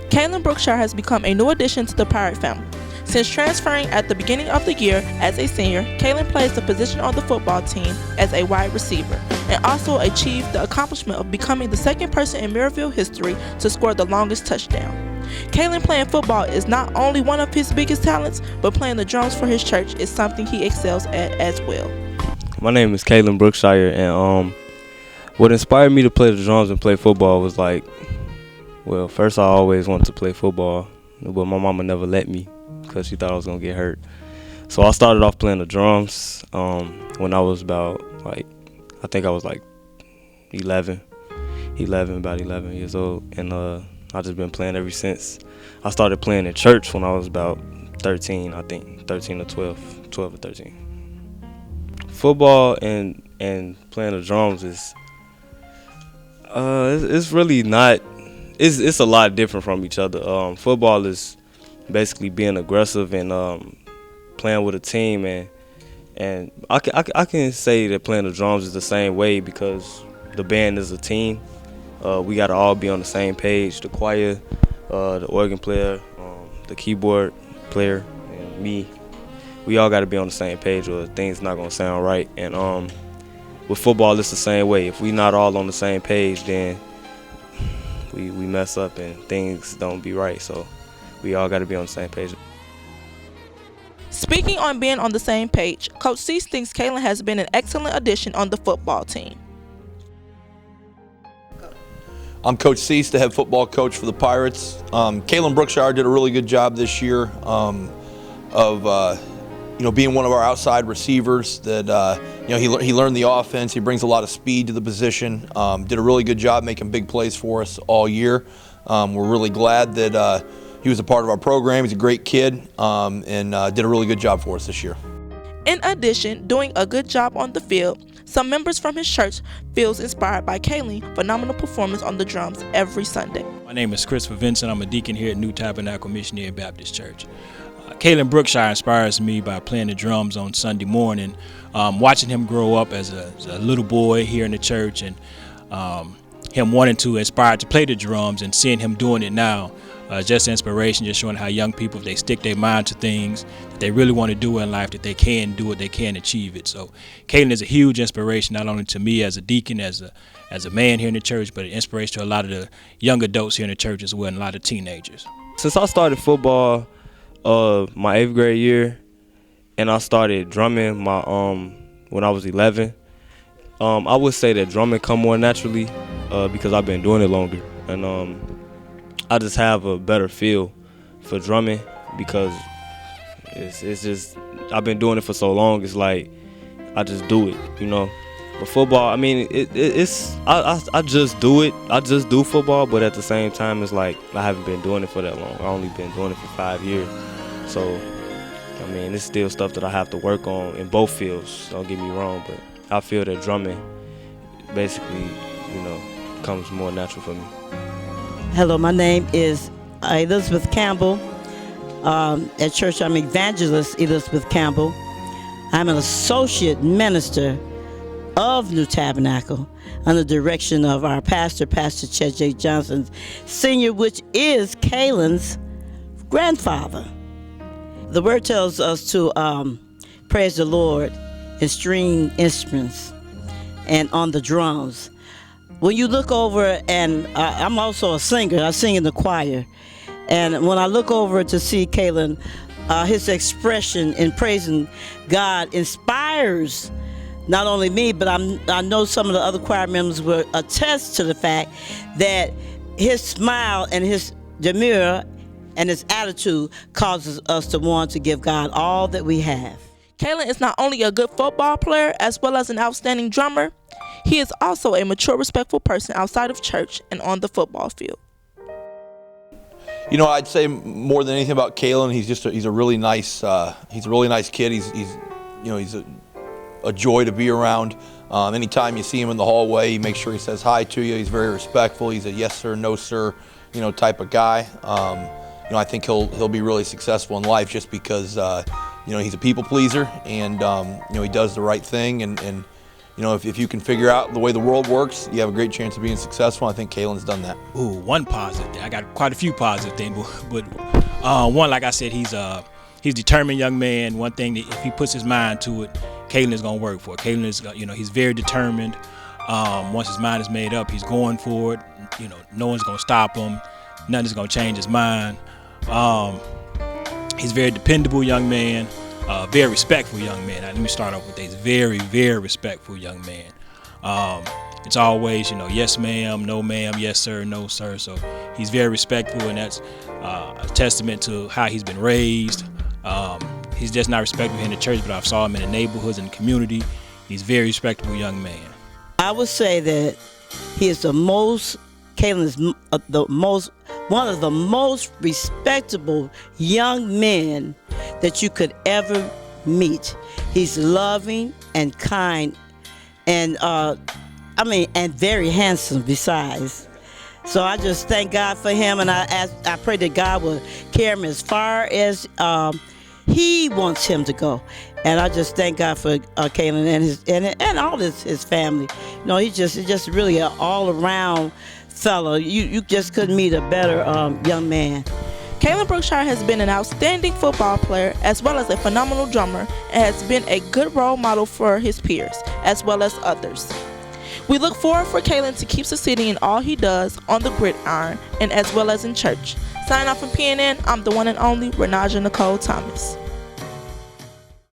Kaylin Brookshire has become a new addition to the Pirate family. Since transferring at the beginning of the year as a senior, Kaylin plays the position on the football team as a wide receiver and also achieved the accomplishment of becoming the second person in Maryville history to score the longest touchdown. Kaylin playing football is not only one of his biggest talents, but playing the drums for his church is something he excels at as well. My name is Kaylin Brookshire, and what inspired me to play the drums and play football was well, first I always wanted to play football, but my mama never let me because she thought I was gonna get hurt. So I started off playing the drums when I was about I think I was 11 years old, and I just been playing ever since. I started playing in church when I was about 13, I think 13 or 12 or 13. Football and playing the drums is it's really not. It's a lot different from each other. Football is basically being aggressive and playing with a team, and I can say that playing the drums is the same way because the band is a team. We gotta all be on the same page. The choir, the organ player, the keyboard player, and me. We all gotta be on the same page, or things not gonna sound right. And with football, it's the same way. If we not all on the same page, then we mess up and things don't be right. So we all got to be on the same page. Speaking on being on the same page, Coach Cease thinks Kaylin has been an excellent addition on the football team. I'm Coach Cease, the head football coach for the Pirates. Kaylin Brookshire did a really good job this year of being one of our outside receivers. That he learned the offense. He brings a lot of speed to the position. Did a really good job making big plays for us all year. We're really glad that he was a part of our program. He's a great kid and did a really good job for us this year. In addition, doing a good job on the field, some members from his church feels inspired by Kaylin's phenomenal performance on the drums every Sunday. My name is Christopher Vincent. I'm a deacon here at New Tabernacle Missionary Baptist Church. Kaylin Brookshire inspires me by playing the drums on Sunday morning, watching him grow up as a little boy here in the church, and him wanting to aspire to play the drums and seeing him doing it now. Just inspiration, just showing how young people, if they stick their mind to things that they really want to do in life, that they can do it, they can achieve it. So Kaylin is a huge inspiration, not only to me as a deacon, as a man here in the church, but an inspiration to a lot of the young adults here in the church as well, and a lot of teenagers. Since I started football my 8th grade year, and I started drumming when I was 11, I would say that drumming come more naturally because I've been doing it longer, and I just have a better feel for drumming because it's just I've been doing it for so long. It's like I just do it, But football, I mean, it's I just do it. I just do football, but at the same time, it's like I haven't been doing it for that long. I only been doing it for 5 years, so I mean, it's still stuff that I have to work on in both fields. Don't get me wrong, but I feel that drumming basically, comes more natural for me. Hello, my name is Elizabeth Campbell. At church, I'm Evangelist Elizabeth Campbell. I'm an associate minister of New Tabernacle under the direction of our pastor, Pastor Chet J. Johnson Sr., which is Kaylin's grandfather. The word tells us to praise the Lord in string instruments and on the drums. When you look over, and I'm also a singer, I sing in the choir, and when I look over to see Kaylin, his expression in praising God inspires not only me, but I know some of the other choir members will attest to the fact that his smile and his demeanor and his attitude causes us to want to give God all that we have. Kaylin is not only a good football player as well as an outstanding drummer, he is also a mature, respectful person outside of church and on the football field. I'd say more than anything about Kaylin, he's a really nice kid. He's a joy to be around. Anytime you see him in the hallway, he makes sure he says hi to you. He's very respectful. He's a yes sir, no sir, type of guy. I think he'll be really successful in life just because he's a people pleaser, and he does the right thing, and if you can figure out the way the world works, you have a great chance of being successful. I think Kaylin's done that. Ooh, one positive thing. I got quite a few positive things, but one, like I said, he's a determined young man. One thing that if he puts his mind to it, Kaylin is gonna work for it. Kaylin is, he's very determined. Once his mind is made up, he's going for it. No one's gonna stop him. Nothing's gonna change his mind. He's a very dependable young man. Very respectful young man. Let me start off with that. He's a very, very respectful young man. It's always, yes ma'am, no ma'am, yes sir, no sir. So he's very respectful, and that's a testament to how he's been raised. He's just not respectful in the church, but I've saw him in the neighborhoods and the community. He's a very respectable young man. I would say that he is Kaylin is one of the most respectable young men that you could ever meet. He's loving and kind, and and very handsome besides. So I just thank God for him, and I pray that God will carry him as far as he wants him to go. And I just thank God for Kaylin and all his family. He's just really an all around fellow. You just couldn't meet a better young man. Kaylin Brookshire has been an outstanding football player as well as a phenomenal drummer, and has been a good role model for his peers as well as others. We look forward for Kaylin to keep succeeding in all he does on the gridiron and as well as in church. Signing off from PNN, I'm the one and only Renaja Nicole Thomas.